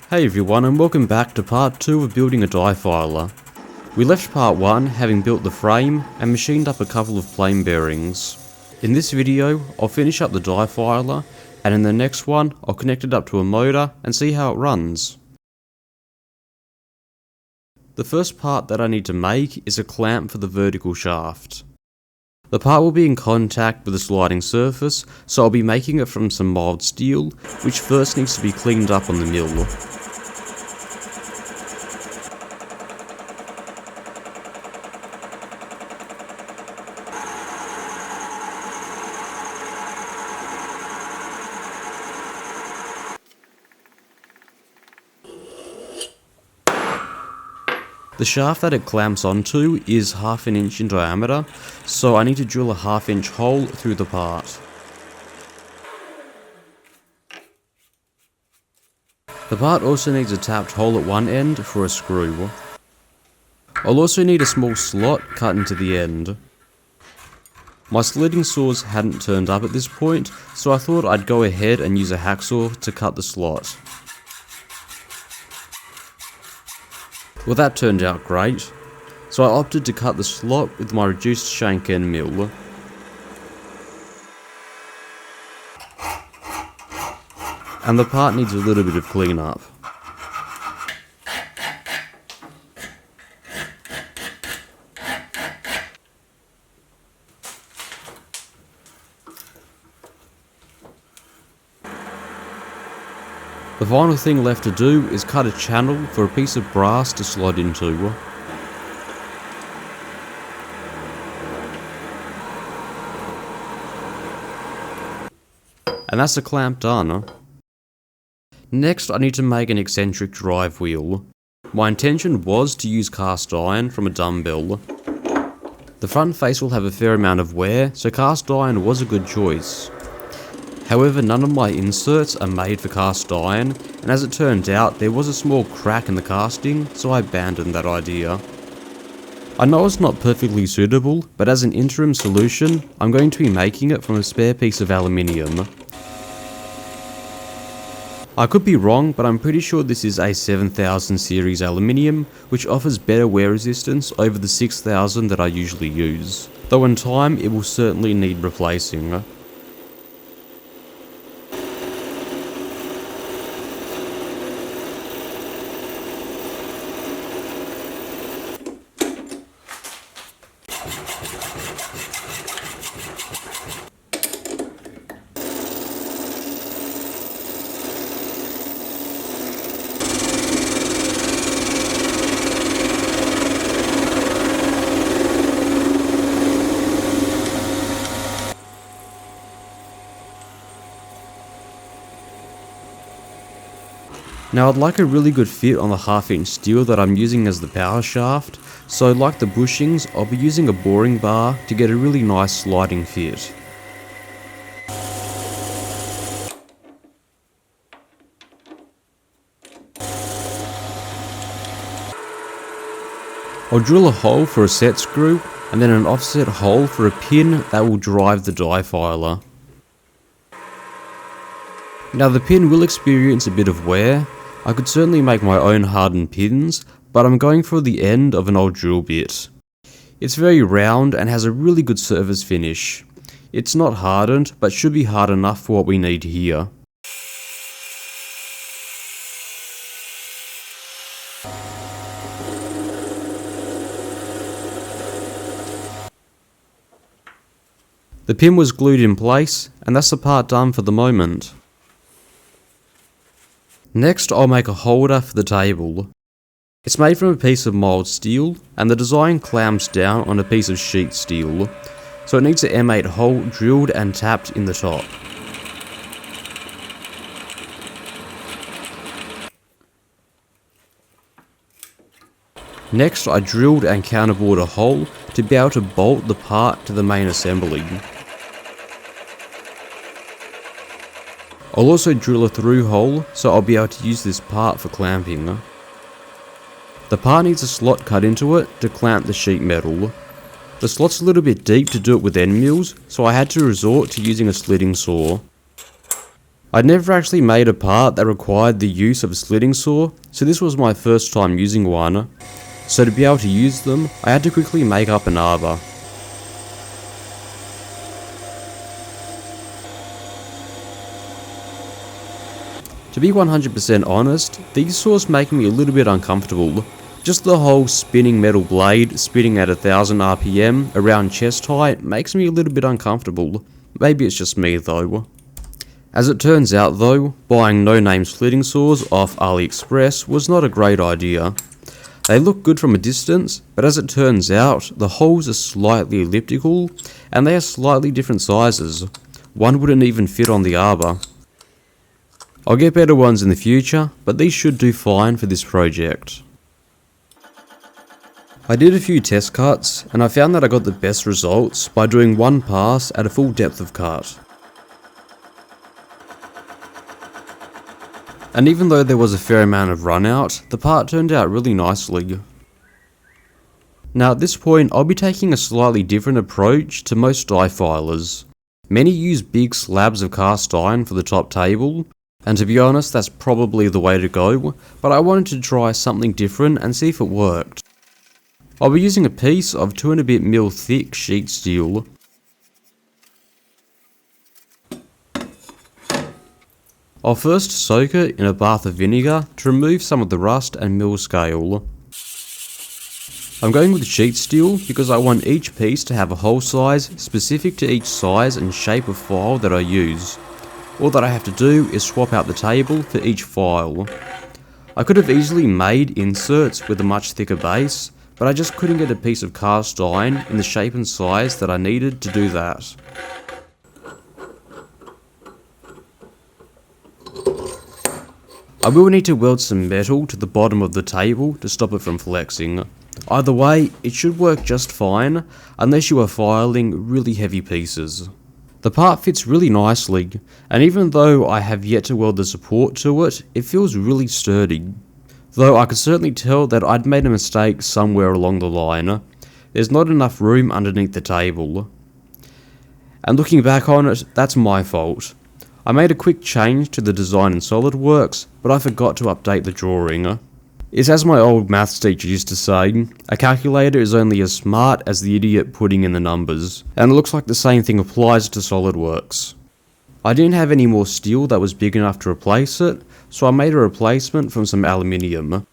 Hey everyone, and welcome back to part 2 of building a die filer. We left part 1 having built the frame and machined up a couple of plain bearings. In this video, I'll finish up the die filer, and in the next one, I'll connect it up to a motor and see how it runs. The first part that I need to make is a clamp for the vertical shaft. The part will be in contact with a sliding surface, so I'll be making it from some mild steel, which first needs to be cleaned up on the mill. The shaft that it clamps onto is half an inch in diameter, so I need to drill a half-inch hole through the part. The part also needs a tapped hole at one end for a screw. I'll also need a small slot cut into the end. My slitting saws hadn't turned up at this point, so I thought I'd go ahead and use a hacksaw to cut the slot. Well, that turned out great, so I opted to cut the slot with my reduced shank end mill. And the part needs a little bit of cleanup. The final thing left to do is cut a channel for a piece of brass to slide into. And that's the clamp done. Next, I need to make an eccentric drive wheel. My intention was to use cast iron from a dumbbell. The front face will have a fair amount of wear, so cast iron was a good choice. However, none of my inserts are made for cast iron, and as it turned out, there was a small crack in the casting, so I abandoned that idea. I know it's not perfectly suitable, but as an interim solution, I'm going to be making it from a spare piece of aluminium. I could be wrong, but I'm pretty sure this is a 7000 series aluminium, which offers better wear resistance over the 6000 that I usually use, though in time it will certainly need replacing. Now I'd like a really good fit on the half-inch steel that I'm using as the power shaft, so like the bushings, I'll be using a boring bar to get a really nice sliding fit. I'll drill a hole for a set screw, and then an offset hole for a pin that will drive the die filer. Now the pin will experience a bit of wear. I could certainly make my own hardened pins, but I'm going for the end of an old drill bit. It's very round and has a really good surface finish. It's not hardened, but should be hard enough for what we need here. The pin was glued in place, and that's the part done for the moment. Next, I'll make a holder for the table. It's made from a piece of mild steel, and the design clamps down on a piece of sheet steel, so it needs an M8 hole drilled and tapped in the top. Next, I drilled and counterbored a hole to be able to bolt the part to the main assembly. I'll also drill a through hole, so I'll be able to use this part for clamping. The part needs a slot cut into it to clamp the sheet metal. The slot's a little bit deep to do it with end mills, so I had to resort to using a slitting saw. I'd never actually made a part that required the use of a slitting saw, so this was my first time using one. So to be able to use them, I had to quickly make up an arbor. To be 100% honest, these saws make me a little bit uncomfortable. Just the whole spinning metal blade, spinning at 1000 RPM around chest height makes me a little bit uncomfortable. Maybe it's just me though. As it turns out though, buying no-name slitting saws off AliExpress was not a great idea. They look good from a distance, but as it turns out, the holes are slightly elliptical, and they are slightly different sizes. One wouldn't even fit on the arbor. I'll get better ones in the future, but these should do fine for this project. I did a few test cuts, and I found that I got the best results by doing one pass at a full depth of cut. And even though there was a fair amount of run out, the part turned out really nicely. Now at this point, I'll be taking a slightly different approach to most die filers. Many use big slabs of cast iron for the top table, and to be honest, that's probably the way to go, but I wanted to try something different and see if it worked. I'll be using a piece of 2 and a bit mil thick sheet steel. I'll first soak it in a bath of vinegar to remove some of the rust and mill scale. I'm going with sheet steel because I want each piece to have a hole size specific to each size and shape of file that I use. All that I have to do is swap out the table for each file. I could have easily made inserts with a much thicker base, but I just couldn't get a piece of cast iron in the shape and size that I needed to do that. I will need to weld some metal to the bottom of the table to stop it from flexing. Either way, it should work just fine, unless you are filing really heavy pieces. The part fits really nicely, and even though I have yet to weld the support to it, it feels really sturdy. Though I could certainly tell that I'd made a mistake somewhere along the line. There's not enough room underneath the table. And looking back on it, that's my fault. I made a quick change to the design in SolidWorks, but I forgot to update the drawing. It's as my old maths teacher used to say, a calculator is only as smart as the idiot putting in the numbers, and it looks like the same thing applies to SolidWorks. I didn't have any more steel that was big enough to replace it, so I made a replacement from some aluminium.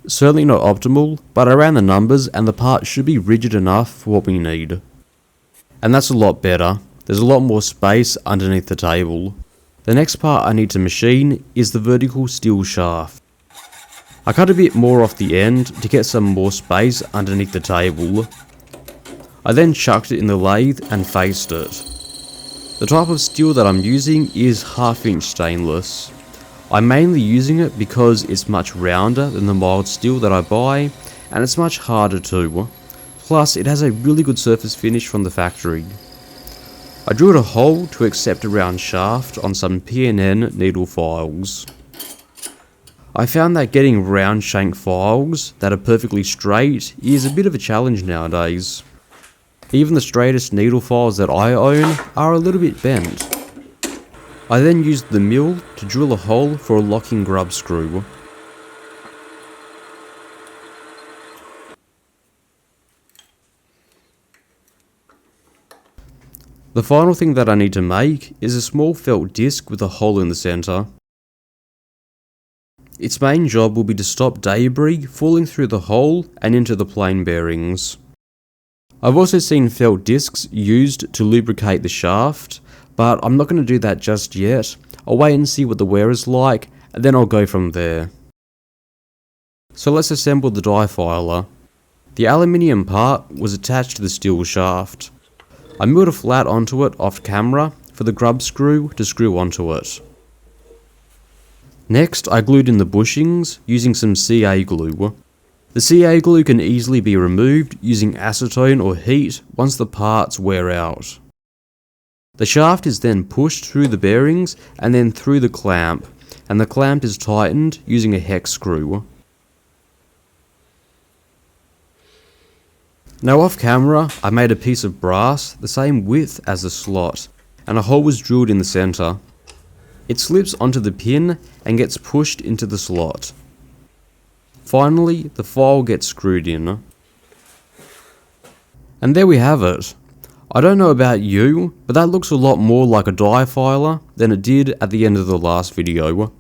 Certainly not optimal, but I ran the numbers and the part should be rigid enough for what we need. And that's a lot better. There's a lot more space underneath the table. The next part I need to machine is the vertical steel shaft. I cut a bit more off the end to get some more space underneath the table. I then chucked it in the lathe and faced it. The type of steel that I'm using is 1/2 inch stainless. I'm mainly using it because it's much rounder than the mild steel that I buy, and it's much harder too. Plus it has a really good surface finish from the factory. I drilled a hole to accept a round shaft on some P&N needle files. I found that getting round shank files that are perfectly straight is a bit of a challenge nowadays. Even the straightest needle files that I own are a little bit bent. I then used the mill to drill a hole for a locking grub screw. The final thing that I need to make is a small felt disc with a hole in the centre. Its main job will be to stop debris falling through the hole and into the plane bearings. I've also seen felt discs used to lubricate the shaft, but I'm not going to do that just yet. I'll wait and see what the wear is like, and then I'll go from there. So let's assemble the die filer. The aluminium part was attached to the steel shaft. I milled a flat onto it off camera for the grub screw to screw onto it. Next, I glued in the bushings using some CA glue. The CA glue can easily be removed using acetone or heat once the parts wear out. The shaft is then pushed through the bearings and then through the clamp, and the clamp is tightened using a hex screw. Now off camera, I made a piece of brass the same width as the slot, and a hole was drilled in the centre. It slips onto the pin and gets pushed into the slot. Finally, the file gets screwed in. And there we have it. I don't know about you, but that looks a lot more like a die filer than it did at the end of the last video.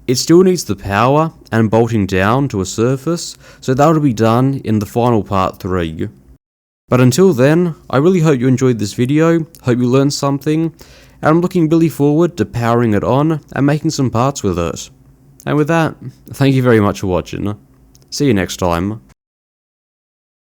It still needs the power and bolting down to a surface, so that'll be done in the final part 3. But until then, I really hope you enjoyed this video, hope you learned something, and I'm looking really forward to powering it on and making some parts with it. And with that, thank you very much for watching. See you next time.